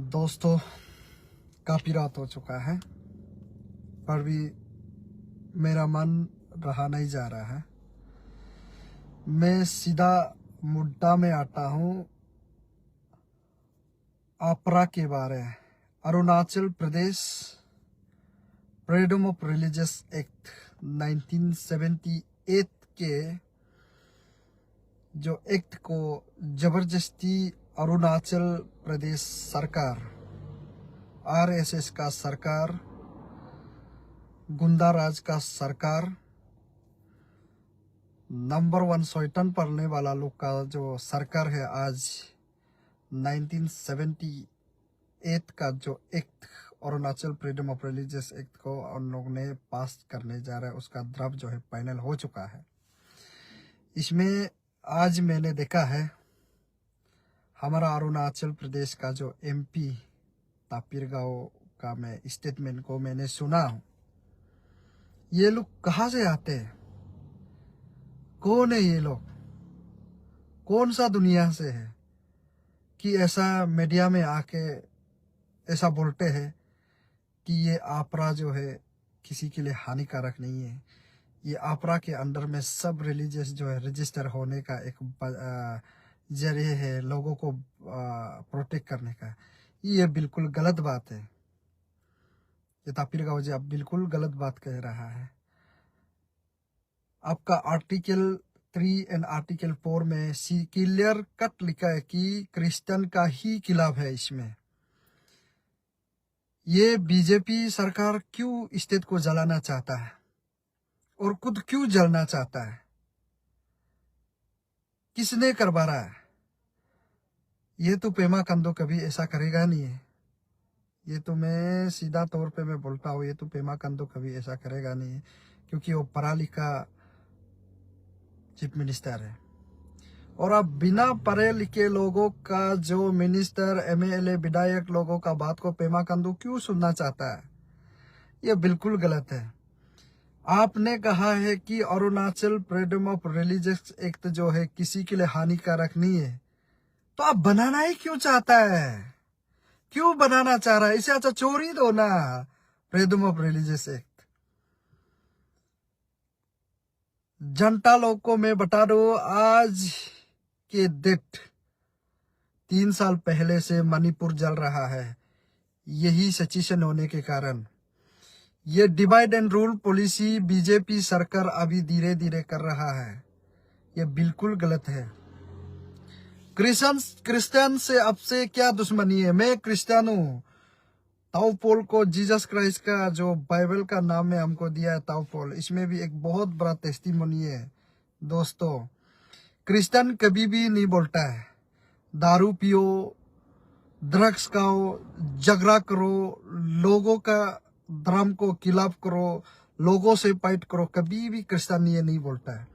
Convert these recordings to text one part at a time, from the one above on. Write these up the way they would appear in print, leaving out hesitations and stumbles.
दोस्तों, काफी रात हो चुका है पर भी मेरा मन रहा नहीं जा रहा है। मैं सीधा मुद्दा में आता हूँ। आपरा के बारे, Arunachal Pradesh freedom of religious act 1978 के जो एक्ट को जबरदस्ती अरुणाचल प्रदेश सरकार, आरएसएस का सरकार, गुंडा राज का सरकार, नंबर 1 शैतान पढ़ने वाला लोग का जो सरकार है, आज 1978 का जो act Arunachal freedom of religious act को उन लोग ने पास करने जा रहा है, उसका ड्राफ्ट जो है फाइनल हो चुका है। इसमें आज मैंने देखा है हमारा अरुणाचल प्रदेश का जो एमपी तापिर गांव का मैं स्टेटमेंट को मैंने सुना हूँ। ये लोग कहाँ से आते हैं? कौन है ये लोग? कौन सा दुनिया से है कि ऐसा मीडिया में आके ऐसा बोलते हैं कि ये आपरा जो है किसी के लिए हानिकारक नहीं है। ये आपरा के अंडर में सब रिलीजियस जो है रजिस्टर होने का एक जरिए है लोगों को प्रोटेक्ट करने का। ये बिल्कुल गलत बात है। ये तापिर गांव जी आप बिल्कुल गलत बात कह रहा है। आपका आर्टिकल 3 एंड आर्टिकल 4 में क्लियर कट लिखा है कि क्रिश्चियन का ही खिलाफ है। इसमें ये बीजेपी सरकार क्यों स्टेट को जलाना चाहता है और खुद क्यों जलना चाहता है? किसने करवा रहा है? ये तो पेमा खांडू कभी ऐसा करेगा नहीं है। ये तो मैं सीधा तौर पे मैं बोलता हूँ, ये तो पेमा खांडू कभी ऐसा करेगा नहीं है, क्योंकि वो पढ़ा लिखा चीफ मिनिस्टर है। और अब बिना पढ़े लिखे लोगों का जो मिनिस्टर, एमएलए, विधायक लोगों का बात को पेमा खांडू क्यों सुनना चाहता है? ये बिल्कुल गलत है। आपने कहा है कि Arunachal freedom of religious act जो है किसी के लिए हानिकारक नहीं है, तो आप बनाना ही क्यों चाहता है? क्यों बनाना चाह रहा है? इसे अच्छा चोरी दो ना, फ्रीडम ऑफ रिलीजियस एक्ट। जनता लोग को मैं बता दो, आज के डेट 3 साल पहले से मणिपुर जल रहा है। यही सिचुएशन होने के कारण ये divide and rule policy BJP सरकार अभी धीरे धीरे कर रहा है। ये बिल्कुल गलत है। क्रिश्चियन से अब से क्या दुश्मनी है? मैं क्रिश्चियन हूँ। ताऊ पोल को जीसस क्राइस्ट का जो बाइबल का नाम में हमको दिया है ताऊ पोल, इसमें भी एक बहुत बड़ा टेस्टिमोनी है। दोस्तों, क्रिश्चियन कभी भी नहीं बोलता है दारू पियो, ड्रग्स खाओ, झगड़ा करो, लोगों का धर्म को खिलाफ करो, लोगों से फाइट करो। कभी भी क्रिश्चियन ये नहीं बोलता है।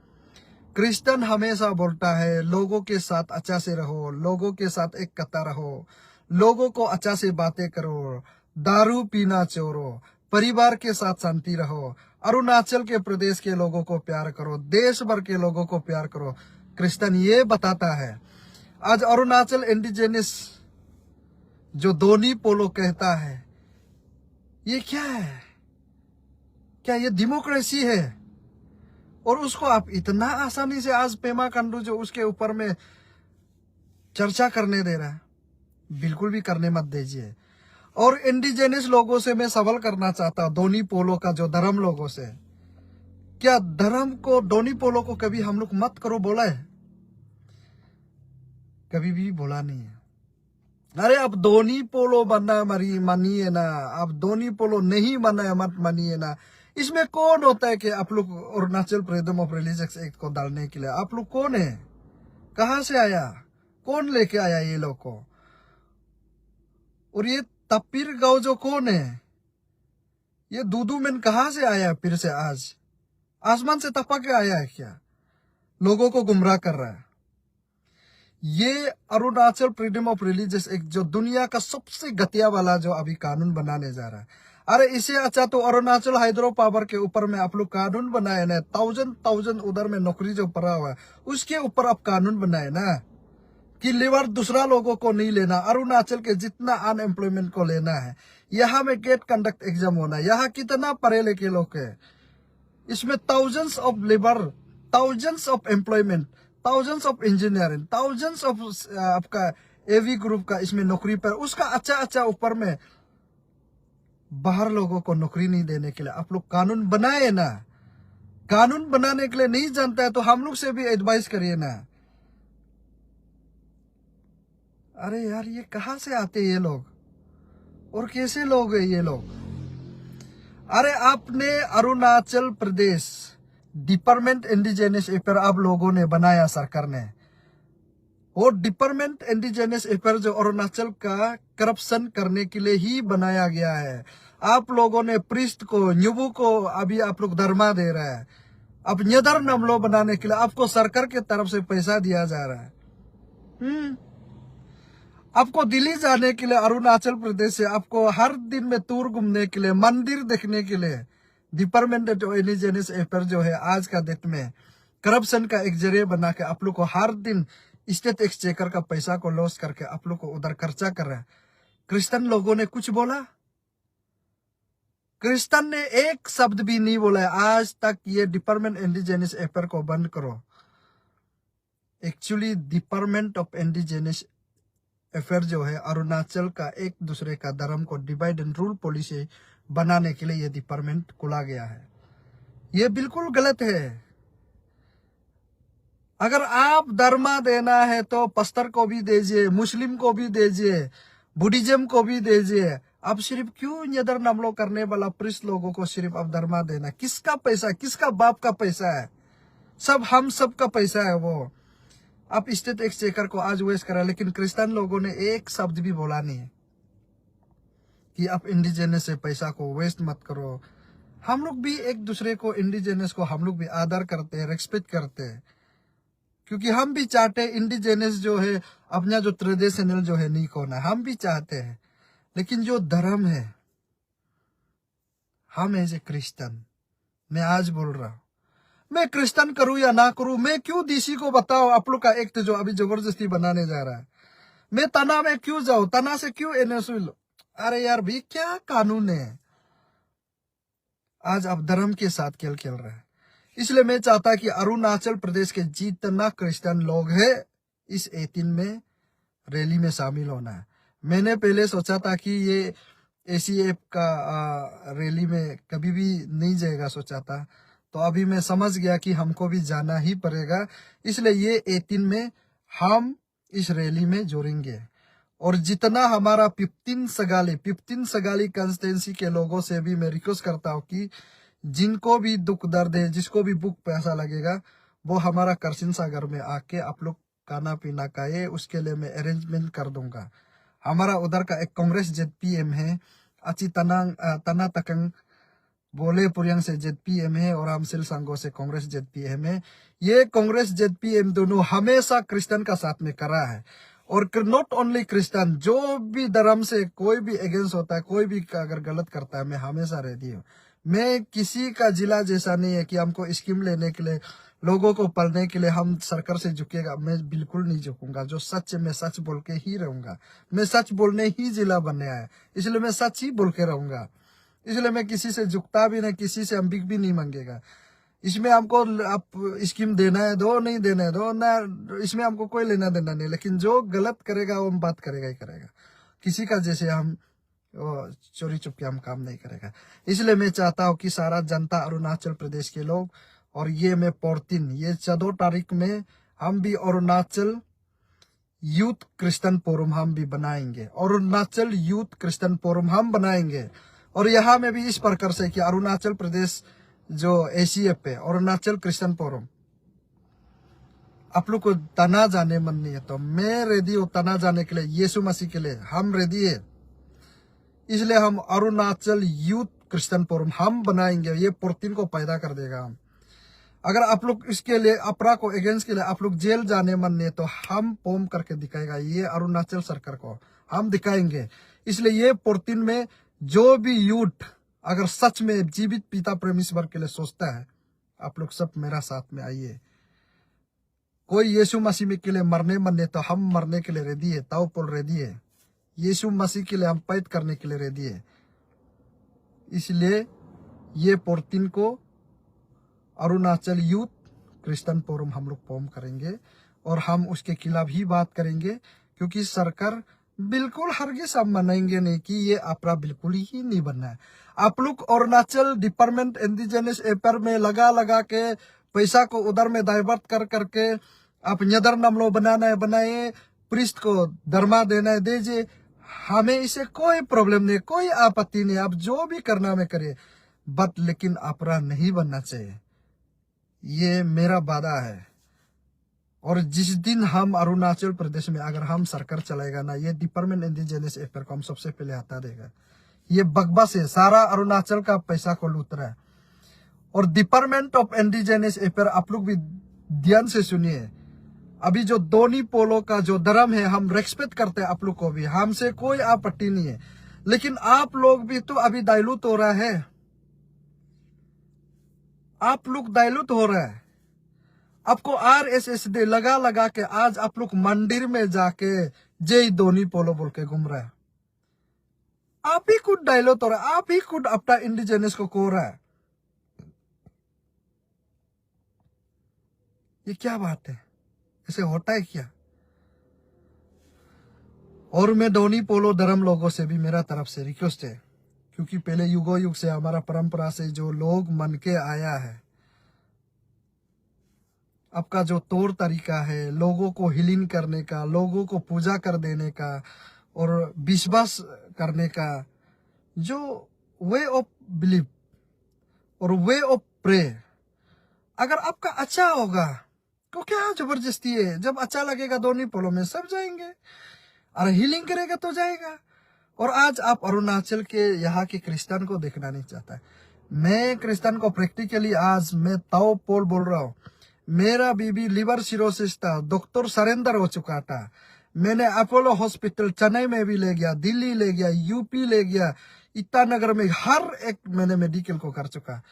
क्रिश्चियन हमेशा बोलता है लोगों के साथ अच्छा से रहो, लोगों के साथ एक कतार रहो, लोगों को अच्छा से बातें करो, दारू पीना छोड़ो, परिवार के साथ शांति रहो, अरुणाचल के प्रदेश के लोगों को प्यार करो, देश भर के लोगों को प्यार करो। क्रिश्चियन ये बताता है। आज अरुणाचल इंडिजिनस जो दोनी पोलो कहता है, ये क्या है? क्या ये डेमोक्रेसी है? और उसको आप इतना आसानी से आज पेमा खांडू जो उसके ऊपर में चर्चा करने दे रहा है, बिल्कुल भी करने मत दीजिए। और इंडिजिनस लोगों से मैं सवाल करना चाहता हूँ, दोनी पोलो का जो धर्म लोगों से, क्या धर्म को, दोनी पोलो को कभी हम लोग मत करो बोला है? कभी भी बोला नहीं है। अरे अब दोनी पोलो बनना मानिए ना, अब दोनी पोलो नहीं बनना मत मानिए ना। इसमें कौन होता है कि आप लोग Arunachal freedom of religious act को डालने के लिए? आप लोग कौन है? कहाँ से आया? कौन लेके आया ये लोग को? और ये तापिर गांव जो कौन है? ये दूदू मैन कहाँ से आया है? फिर से आज आसमान से टपक के आया है क्या? लोगों को गुमराह कर रहा है। ये Arunachal freedom of religious act जो दुनिया का सबसे घटिया वाला जो अभी कानून बनाने जा रहा है। अरे इसे अच्छा तो अरुणाचल हाइड्रो पावर के ऊपर में आप लोग कानून बनाए ना, 1000 उधर में नौकरी जो पड़ा हुआ है उसके ऊपर आप कानून बनाए ना। कि लेबर दूसरा लोगों को नहीं लेना, अरुणाचल के जितना अनएम्प्लॉयमेंट को लेना है। यहाँ में गेट कंडक्ट एग्जाम होना है। यहाँ कितना पढ़े लिखे लोग है, इसमें thousands of labour, thousands of employment, thousands of engineering, thousands of आपका एवी ग्रुप का इसमें नौकरी पर, उसका अच्छा ऊपर में बाहर लोगों को नौकरी नहीं देने के लिए आप लोग कानून बनाए ना। कानून बनाने के लिए नहीं जानता है तो हम लोग से भी एडवाइस करिए ना। अरे यार ये कहां से आते ये लोग और कैसे लोग है ये लोग। अरे आपने Arunachal Pradesh department indigenous affair आप लोगों ने बनाया, सरकार ने। वो डिपार्टमेंट इंडिजिनस अफेयर जो अरुणाचल का करप्शन करने के लिए ही बनाया गया है। आप लोगों ने प्रिस्ट को, न्यूबू को अभी आप लोग धर्मा दे रहे हैं। अब न्यदर नमलो बनाने के लिए आपको सरकार की तरफ से पैसा दिया जा रहा है। आपको दिल्ली जाने के लिए अरुणाचल प्रदेश से आपको हर दिन में टूर घूमने के लिए, मंदिर देखने के लिए डिपार्टमेंट इंडिजिनस अफेयर जो है आज का डेट में करप्शन का एक जरिए बना के आप लोग को हर दिन स्टेट एक्सचेकर का पैसा को लॉस करके आप लोग को उधर खर्चा कर रहा है। क्रिश्चियन लोगों ने कुछ बोला? क्रिश्चियन ने एक शब्द भी नहीं बोला है आज तक। ये डिपार्टमेंट इंडिजिनस अफेयर को बंद करो। Actually department of indigenous affair जो है अरुणाचल का एक दूसरे का धर्म को डिवाइड एंड रूल पॉलिसी बनाने के लिए ये डिपार्टमेंट खोला गया है। ये बिल्कुल गलत है। अगर आप धर्मा देना है तो पस्तर को भी दीजिए, मुस्लिम को भी दीजिए, बुद्धिज्म को भी दीजिए। अब सिर्फ क्यों निदर नमलो करने वाला प्रिस्ट लोगों को सिर्फ अब धर्मा देना? किसका पैसा, किसका बाप का पैसा है? सब हम सब का पैसा है वो। आप स्टेट एक्सचेकर को आज वेस्ट करा, लेकिन क्रिश्चियन लोगों ने एक शब्द भी बोला नहीं है कि आप इंडिजिनस से पैसा को वेस्ट मत करो। हम लोग भी एक दूसरे को, इंडिजिनस को हम लोग भी आदर करते हैं, रेस्पेक्ट करते हैं, क्योंकि हम भी चाहते हैं इंडिजिनस जो है अपना जो ट्रेडिशनल जो है नहीं खोना, हम भी चाहते हैं। लेकिन जो धर्म है, हम एज ए क्रिश्चियन, मैं आज बोल रहा हूं, मैं क्रिश्चियन करूं या ना करूं, मैं क्यों डीसी को बताओ आप लोग का एक्ट जो अभी जबरदस्ती बनाने जा रहा है, मैं तना में क्यों जाऊं, तना से क्यों एनएसयू लो? अरे यार भी क्या कानून है? आज आप धर्म के साथ खेल खेल रहे हैं। इसलिए मैं चाहता कि अरुणाचल प्रदेश के जितना क्रिश्चियन लोग हैं इस 18 में रैली में शामिल होना है। मैंने पहले सोचा था कि ये ACF का रैली में कभी भी नहीं जाएगा, सोचा था। तो अभी मैं समझ गया कि हमको भी जाना ही पड़ेगा। इसलिए ये 18 में हम इस रैली में जोड़ेंगे। और जितना हमारा 15 सगाली कंस्टिट्यूंसी के लोगों से भी मैं रिक्वेस्ट करता हूँ कि जिनको भी दुख दर्द है, जिसको भी बुक पैसा लगेगा, वो हमारा करसिन सागर में आके आप लोग खाना पीना खाए, उसके लिए मैं अरेंजमेंट कर दूंगा। हमारा उधर का एक कांग्रेस ZPM है, अची तना तकंग बोले पुरियंग से ZPM है, और आमसिल सांगो से कांग्रेस ZPM है। ये कांग्रेस ZPM दोनों हमेशा क्रिश्चियन का साथ में करा है। और नॉट ओनली क्रिश्चियन, जो भी धर्म से कोई भी अगेंस्ट होता है, कोई भी अगर गलत करता है, मैं हमेशा रेडी हूँ। मैं किसी का जिला जैसा नहीं है कि हमको स्कीम लेने के लिए, लोगों को पढ़ने के लिए हम सरकार से झुकेगा। मैं बिल्कुल नहीं झुकूंगा। जो सच है मैं सच बोल के ही रहूंगा। मैं सच बोलने ही जिला बनने आया, इसलिए मैं सच ही बोल के रहूंगा। इसलिए मैं किसी से झुकता भी नहीं, किसी से हम भी नहीं मांगेगा। इसमें हमको आप स्कीम देना है दो, नहीं देना है दो ना, इसमें हमको कोई लेना देना नहीं। लेकिन जो गलत करेगा वो हम बात करेगा ही करेगा। किसी का जैसे हम चोरी चुपके हम काम नहीं करेगा। इसलिए मैं चाहता हूँ कि सारा जनता, अरुणाचल प्रदेश के लोग, और ये मैं 14 तारीख में हम भी अरुणाचल यूथ क्रिश्चियन फोरम हम भी बनाएंगे। अरुणाचल यूथ क्रिश्चियन फोरम हम बनाएंगे। और यहाँ में भी इस प्रकार से कि अरुणाचल प्रदेश जो ACF है, अरुणाचल क्रिश्चियन फोरम, आप लोग को तना जाने मन नहीं है तो मैं रेडी हूँ तना जाने के लिए। यीशु मसीह के लिए हम रेडी है। इसलिए हम अरुणाचल यूथ क्रिश्चियन फोरम हम बनाएंगे। ये 14 को पैदा कर देगा हम। अगर आप लोग इसके लिए, अपरा को अगेंस्ट के लिए आप लोग जेल जाने मन नहीं है तो हम फॉर्म करके दिखाएगा। ये अरुणाचल सरकार को हम दिखाएंगे। इसलिए ये 14 में जो भी यूथ अगर सच में जीवित पिता परमेश्वर के लिए सोचता है, आप लोग सब मेरा साथ में आइए। कोई यीशु मसीह के लिए मरने तो हम मरने के लिए रेडी है। ताओपोल रेडी है। यीशु मसीह के लिए हम फाइट करने के लिए रेडी है। इसलिए ये 14 को अरुणाचल यूथ क्रिश्चियन फोरम हम लोग फॉर्म करेंगे और हम उसके खिलाफ ही बात करेंगे, क्योंकि सरकार बिल्कुल हरगिज़ हम मनाएंगे नहीं कि ये अपराध बिल्कुल ही नहीं बनना है। आप लोग अरुणाचल डिपार्टमेंट इंडिजिनस अफेयर में लगा के पैसा को उधर में डाइवर्ट कर करके आप नदर नमलो बनाना है बनाए, प्रिस्ट को धर्मा देना है दीजिए। हमें इसे कोई प्रॉब्लम नहीं, कोई आपत्ति नहीं। आप जो भी करना में करे, बट लेकिन अपराध नहीं बनना चाहिए। ये मेरा वादा है। और जिस दिन हम अरुणाचल प्रदेश में अगर हम सरकार चलाएगा ना, ये डिपार्टमेंट इंडिजिनस अफेयर को हम सबसे पहले हटा देगा। ये बकवास है, सारा अरुणाचल का पैसा को लूट रहा है। और डिपार्टमेंट ऑफ इंडिजिनस अफेयर आप लोग भी ध्यान से सुनिए। अभी जो दोनी पोलो का जो धर्म है, हम रेस्पेक्ट करते हैं आप लोग को भी, हमसे कोई आपत्ति नहीं है। लेकिन आप लोग भी तो अभी डाइल्यूट हो रहा है। आप लोग डाइल्यूट हो रहा है। आपको RSS डे लगा के आज आप लोग मंदिर में जाके जय दोनी पोलो बोल के घूम रहा है। आप ही खुद डाइल्यूट हो रहा है। आप ही खुद अपना इंडिजिनस को खो रहा है। ये क्या बात है? ऐसे होता है क्या? और मैं दोनी पोलो धर्म लोगों से भी मेरा तरफ से रिक्वेस्ट है, क्योंकि पहले युगों युग से हमारा परंपरा से जो लोग मन के आया है, आपका जो तौर तरीका है लोगों को हीलिंग करने का, लोगों को पूजा कर देने का और विश्वास करने का, जो वे ऑफ बिलीव और वे ऑफ प्रे, अगर आपका अच्छा होगा तो क्या जबरदस्ती है? जब अच्छा लगेगा दोनों पोलो में सब जाएंगे, और हीलिंग करेगा तो जाएगा। और आज आप अरुणाचल के यहाँ के क्रिश्चियन को देखना नहीं चाहता है। मैं क्रिश्चियन को प्रैक्टिकली आज मैं ताओ पोल बोल रहा हूँ। मेरा बीबी लिवर सिरोसिस था, डॉक्टर सरेंडर हो चुका था। मैंने अपोलो हॉस्पिटल चेन्नई में भी ले गया, दिल्ली ले गया, यूपी ले गया, ईटानगर में हर एक मैंने मेडिकल को कर चुका।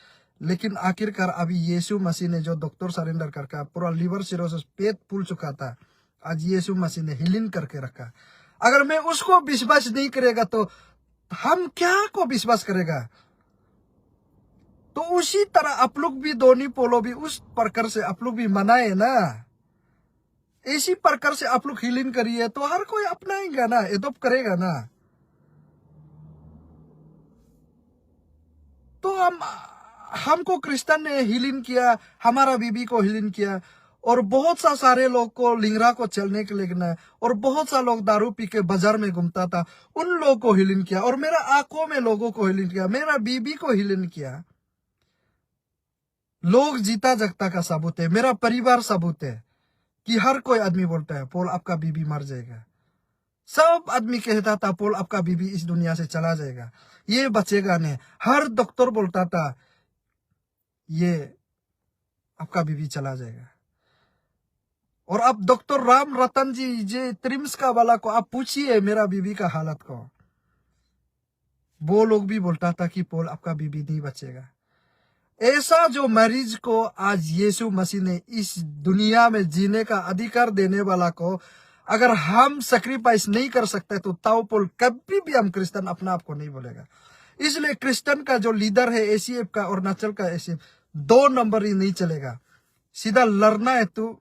लेकिन आखिरकार अभी यीशु मसीह ने जो डॉक्टर सरेंडर करके पूरा लिवर सिरोसिस पेट फूल चुका था, आज यीशु मसीह ने हीलिंग करके रखा। अगर मैं उसको विश्वास नहीं करेगा तो हम क्या को विश्वास करेगा? तो उसी तरह आप लोग भी दोनी पोलो भी उस प्रकार से आप लोग भी मनाए ना। इसी प्रकार से आप लोग हीलिंग करिए तो हर कोई अपनाएगा ना, एडॉप्ट करेगा ना। तो हमको क्रिश्चियन ने हीलिंग किया, हमारा बीबी को हीलिंग किया, और बहुत सा सारे लोग को लिंगरा को चलने के लिए ना, और बहुत सा लोग दारू पी के बाजार में घूमता था, उन लोगों को हीलिंग किया, और मेरा आंखों में लोगों को हीलिंग किया, मेरा बीबी को हीलिंग किया। लोग जीता जगता का सबूत है, मेरा परिवार सबूत है कि हर कोई आदमी बोलता है पोल आपका बीबी मर जाएगा। सब आदमी कहता था पोल आपका बीबी इस दुनिया से चला जाएगा, ये बचेगा नहीं। हर डॉक्टर बोलता था ये आपका बीबी चला जाएगा। और अब डॉक्टर राम रतन जी त्रिम्स का वाला को आप पूछिए मेरा बीबी का हालत को, वो लोग भी बोलता था कि पोल आपका बीबी नहीं बचेगा। ऐसा जो मरीज को आज यीशु मसीह ने इस दुनिया में जीने का अधिकार देने वाला को अगर हम सैक्रिफाइस नहीं कर सकते तो ताओ पोल कभी भी हम क्रिश्चियन अपना आप को नहीं बोलेगा। इसलिए क्रिश्चियन का जो लीडर है ACF का, अरुणाचल का ACF, 2 नंबर ही नहीं चलेगा। सीधा लड़ना है तो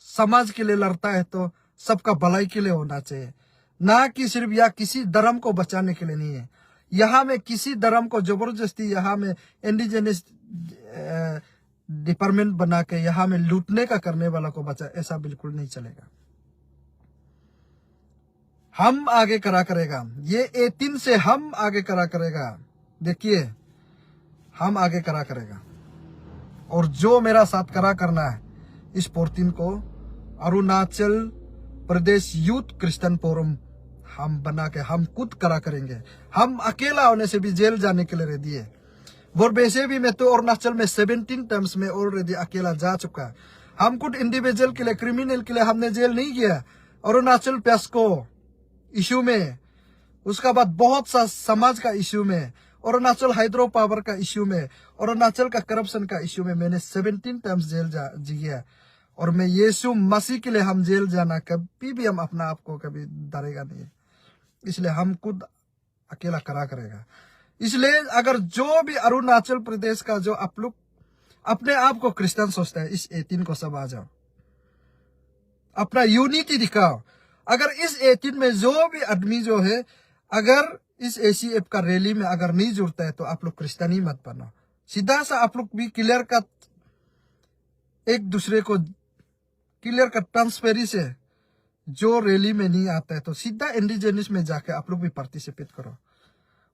समाज के लिए लड़ता है तो सबका भलाई के लिए होना चाहिए, ना कि सिर्फ या किसी धर्म को बचाने के लिए नहीं है। यहाँ में किसी धर्म को जबरदस्ती यहाँ में इंडिजिनस डिपार्टमेंट बना के यहाँ में लूटने का करने वाला को बचा, ऐसा बिल्कुल नहीं चलेगा। हम आगे करा करेगा, ये 18 से हम आगे करा करेगा। देखिए हम आगे करा करेगा, और जो मेरा साथ करा करना है इस 14 को Arunachal Pradesh youth Christian forum हम बना के हम खुद करा करेंगे। हम अकेला होने से भी जेल जाने के लिए रेडी है। और वैसे भी मैं तो अरुणाचल में 17 टाइम्स में ऑलरेडी अकेला जा चुका। हम खुद इंडिविजुअल के लिए, क्रिमिनल के लिए हमने जेल नहीं गया। अरुणाचल पेस्को इशू में, उसका बाद बहुत सा समाज का इशू में, अरुणाचल हाइड्रो पावर का इशू में, अरुणाचल का करप्शन का इशू में मैंने 17 टाइम्स जेल जी गया। और मैं यीशु मसीह के लिए हम जेल जाना कभी भी हम अपना आप को कभी डरेगा नहीं, इसलिए हम खुद अकेला करा करेगा। इसलिए अगर जो भी अरुणाचल प्रदेश का जो आप लोग अपने आप को क्रिश्चियन सोचता है, इस 18 को सब आ जाओ, अपना यूनिटी दिखाओ। अगर इस 18 में जो भी आदमी जो है अगर इस ACF का रैली में अगर नहीं जुड़ता है तो आप लोग क्रिश्चियन ही मत बनो। सीधा सा आप लोग भी क्लियर कट एक दूसरे को क्लियर कट ट्रांसपेरेंसी से जो रैली में नहीं आता है तो सीधा इंडिजिनस में जाके आप लोग भी पार्टिसिपेट करो।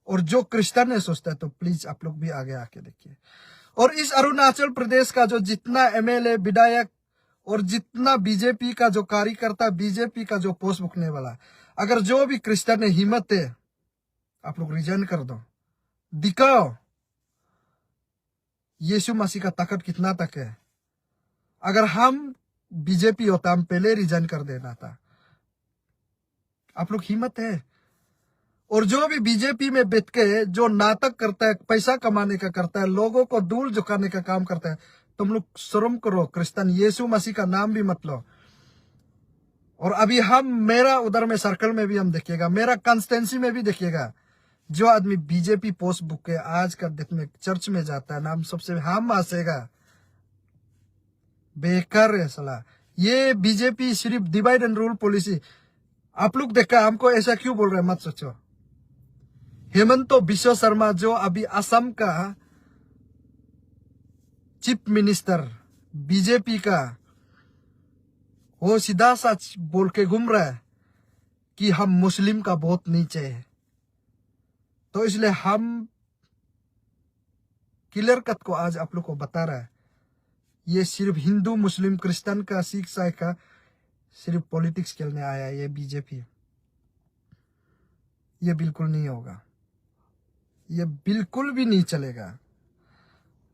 और जो क्रिश्चियन है सोचता है तो प्लीज आप लोग भी आगे आके देखिए। और इस अरुणाचल प्रदेश का जो जितना MLA विधायक और जितना बीजेपी का जो कार्यकर्ता, बीजेपी का जो पोस्ट बुकने वाला, अगर जो भी क्रिश्चियन है हिम्मत है आप लोग रिजाइन कर दो, दिखाओ यीशु मसीह का ताकत कितना तक है। अगर हम बीजेपी होता हम पहले रिजाइन कर देना था। आप लोग हिम्मत है। और जो भी बीजेपी में बैठ के जो नाटक करता है, पैसा कमाने का करता है, लोगों को दूर झुकाने का काम करता है, तुम लोग शर्म करो। क्रिश्चियन यीशु मसीह का नाम भी मत लो। और अभी हम मेरा उधर में सर्कल में भी हम देखिएगा, मेरा कंस्टेंसी में भी देखिएगा, जो आदमी बीजेपी पोस्ट बुक के आज का डेट में चर्च में जाता है नाम सबसे हम आसेगा, बेकार है साला। ये बीजेपी सिर्फ डिवाइड एंड रूल पॉलिसी आप लोग देखा, हमको ऐसा क्यों बोल रहे हैं मत सोचो। हेमंत बिश्व शर्मा जो अभी असम का चीफ मिनिस्टर बीजेपी का, वो सीधा सच बोल के घूम रहा है कि हम मुस्लिम का वोट नीचे है। तो इसलिए हम क्लियर कट को आज आप लोग को बता रहा है, ये सिर्फ हिंदू मुस्लिम क्रिश्चियन का सिख ईसाई का सिर्फ पॉलिटिक्स खेलने आया है ये बीजेपी। ये बिल्कुल नहीं होगा, ये बिल्कुल भी नहीं चलेगा।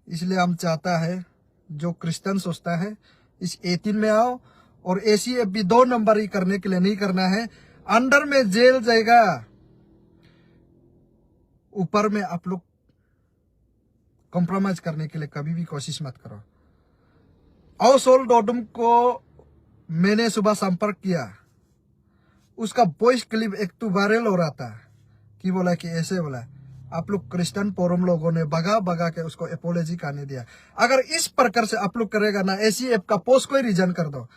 इसलिए हम चाहता है जो क्रिश्चियन सोचता है इस 18 में आओ। और ACF भी 2 नंबर ही करने के लिए नहीं करना है, अंडर में जेल जाएगा, ऊपर में आप लोग कॉम्प्रोमाइज करने के लिए कभी भी कोशिश मत करो। औसोल डोडुम को मैंने सुबह संपर्क किया, उसका वॉइस क्लिप एक तो वायरल हो रहा था कि बोला कि ऐसे बोला, आप लोग क्रिश्चियन पोरम लोगों ने भगा भगा के उसको एपोलॉजी करने दिया। अगर इस प्रकार से आप लोग करेगा ना, ACF का पोस्ट को ही रिजाइन कर दो,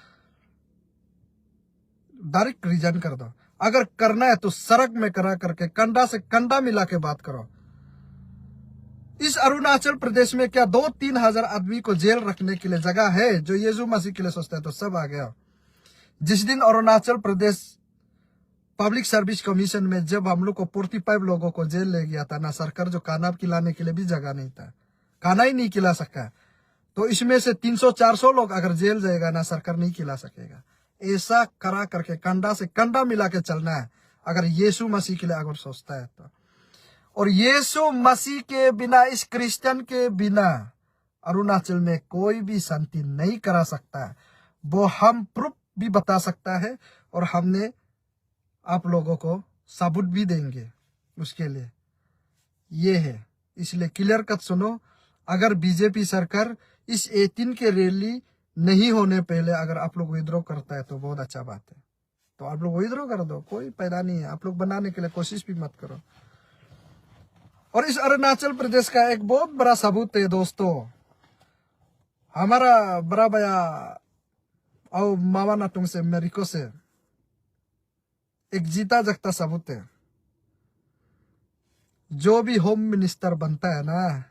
डायरेक्ट रिजाइन कर दो। अगर करना है तो सड़क में करा करके कंधा से कंधा मिला के बात करो। इस अरुणाचल प्रदेश में क्या 2-3 हजार आदमी को जेल रखने के लिए जगह है? जो यीशु मसीह के लिए सोचता है तो सब आ गया। जिस दिन Arunachal Pradesh public service commission में जब हम लोग को 45 लोगों को जेल ले गया था ना, सरकार जो खाना खिलाने के लिए भी जगह नहीं था, खाना ही नहीं खिला सका, तो इसमें से 300-400 लोग अगर जेल जाएगा ना, सरकार नहीं खिला सकेगा। ऐसा करा करके कंधा से कंधा मिला के चलना है अगर यीशु मसीह के लिए अगर सोचता है तो। और यीशु मसीह के बिना, इस क्रिश्चियन के बिना अरुणाचल में कोई भी शांति नहीं करा सकता। वो हम प्रूफ भी बता सकता है और हमने आप लोगों को सबूत भी देंगे उसके लिए। ये है, इसलिए क्लियर कट सुनो। अगर बीजेपी सरकार इस 18 के रैली नहीं होने पहले अगर आप लोग विद्रोह करता है तो बहुत अच्छा बात है, तो आप लोग विद्रोह कर दो, कोई पैदा नहीं है। आप लोग बनाने के लिए कोशिश भी मत करो। और इस अरुणाचल प्रदेश का एक बहुत बड़ा सबूत है दोस्तों, हमारा बड़ा भैया और मामा नाटुंग से, मेरिको से एक जीता जगता सबूत है। जो भी होम मिनिस्टर बनता है ना,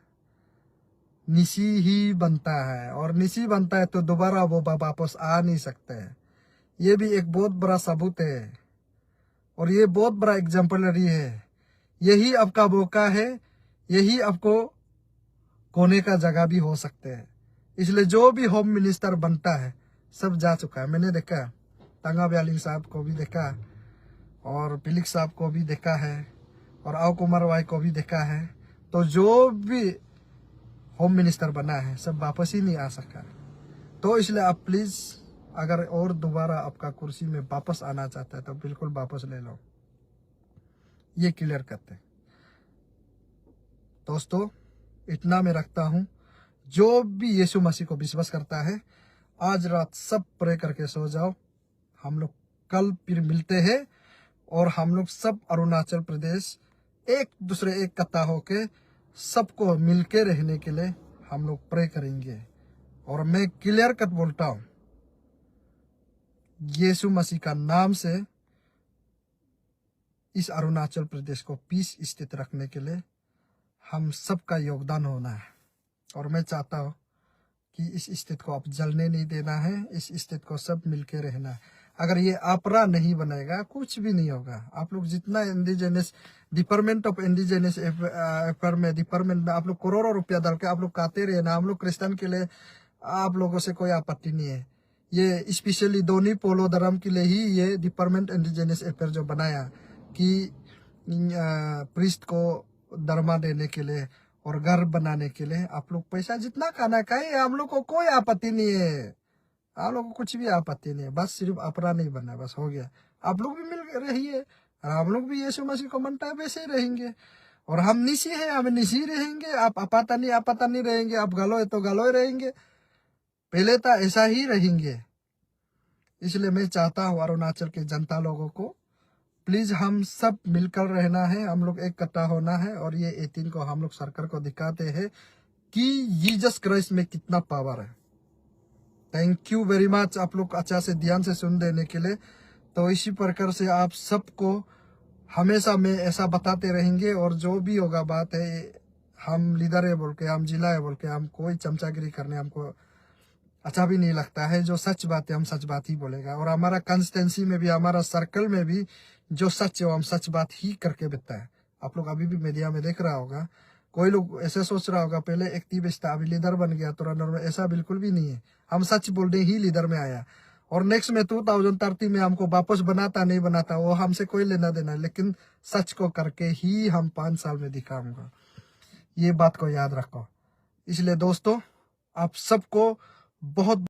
निशी ही बनता है, और निशी बनता है तो दोबारा वो वापस आ नहीं सकते। ये भी एक बहुत बड़ा सबूत है और ये बहुत बड़ा एग्जाम्पलरी है। यही आपका मौका है, यही आपको कोने का जगह भी हो सकते हैं। इसलिए जो भी होम मिनिस्टर बनता है सब जा चुका है। मैंने देखा, तंगा ब्यालिंग साहब को भी देखा और पिलिक साहब को भी देखा है और आओ कुमार वाई को भी देखा है। तो जो भी होम मिनिस्टर बना है सब वापस ही नहीं आ सका। तो इसलिए आप प्लीज अगर और दोबारा आपका कुर्सी में वापस आना चाहता है तो बिल्कुल वापस ले लो, ये क्लियर करते हैं दोस्तों। इतना मैं रखता हूं, जो भी यीशु मसीह को विश्वास करता है आज रात सब प्रे करके सो जाओ। हम लोग कल फिर मिलते हैं और हम लोग सब अरुणाचल प्रदेश एक दूसरे एक कट्ठा होके सबको मिलके रहने के लिए हम लोग प्रे करेंगे। और मैं क्लियर कट बोलता हूँ, यीशु मसीह का नाम से इस अरुणाचल प्रदेश को पीस स्थित रखने के लिए हम सबका योगदान होना है। और मैं चाहता हूँ कि इस स्थिति को अब जलने नहीं देना है, इस स्थिति को सब मिलके रहना है। अगर ये अपरा नहीं बनेगा कुछ भी नहीं होगा। आप लोग जितना indigenous department of indigenous department में आप लोग करोड़ों रुपया डाल के आप लोग काते रहे ना, हम लोग क्रिश्चियन के लिए आप लोगों से कोई आपत्ति नहीं है। ये स्पेशली दोनी पोलो धर्म के लिए ही ये डिपार्टमेंट इंडिजिनस अफेयर जो बनाया कि प्रीस्ट को धर्मा देने के लिए और घर बनाने के लिए आप लोग पैसा जितना खाना खाए, हम लोग को कोई आपत्ति नहीं है। आप लोग को कुछ भी आपत्ति नहीं है, बस सिर्फ अपना नहीं बनना, बस हो गया। आप लोग भी मिल रहिए और हम लोग भी यीशु मसीह को मनता है वैसे ही रहेंगे। और हम निशी है, हम निशी रहेंगे। आप अपाता नहीं रहेंगे, आप गलो है तो गलो ही रहेंगे, पहले तो ऐसा ही रहेंगे। इसलिए मैं चाहता हूँ अरुणाचल के जनता लोगों को, प्लीज हम सब मिलकर रहना है, हम लोग एक कट्ठा होना है। और ये 18 को हम लोग सरकार को दिखाते हैं कि जीसस क्राइस्ट में कितना पावर है। थैंक यू वेरी मच आप लोग अच्छा से ध्यान से सुन देने के लिए। तो इसी प्रकार से आप सबको हमेशा में ऐसा बताते रहेंगे। और जो भी होगा बात है, हम लीडर है बोल के, हम जिला है बोल के, हम कोई चमचागिरी करने हमको अच्छा भी नहीं लगता है। जो सच बात है हम सच बात ही बोलेगा। और हमारा कंस्टेंसी में भी, हमारा सर्कल में भी जो सच है वो हम सच बात ही करके बताए। आप लोग अभी भी मीडिया में देख रहा होगा, कोई लोग ऐसे सोच रहा होगा पहले एक्टिविस्ट था अभी लीडर बन गया तुरंत में, ऐसा बिल्कुल भी नहीं है। हम सच बोलने ही लीडर में आया। और नेक्स्ट में 2030 में हमको वापस बनाता नहीं बनाता वो हमसे कोई लेना देना, लेकिन सच को करके ही हम 5 साल में दिखाऊंगा। ये बात को याद रखो। इसलिए दोस्तों आप सबको बहुत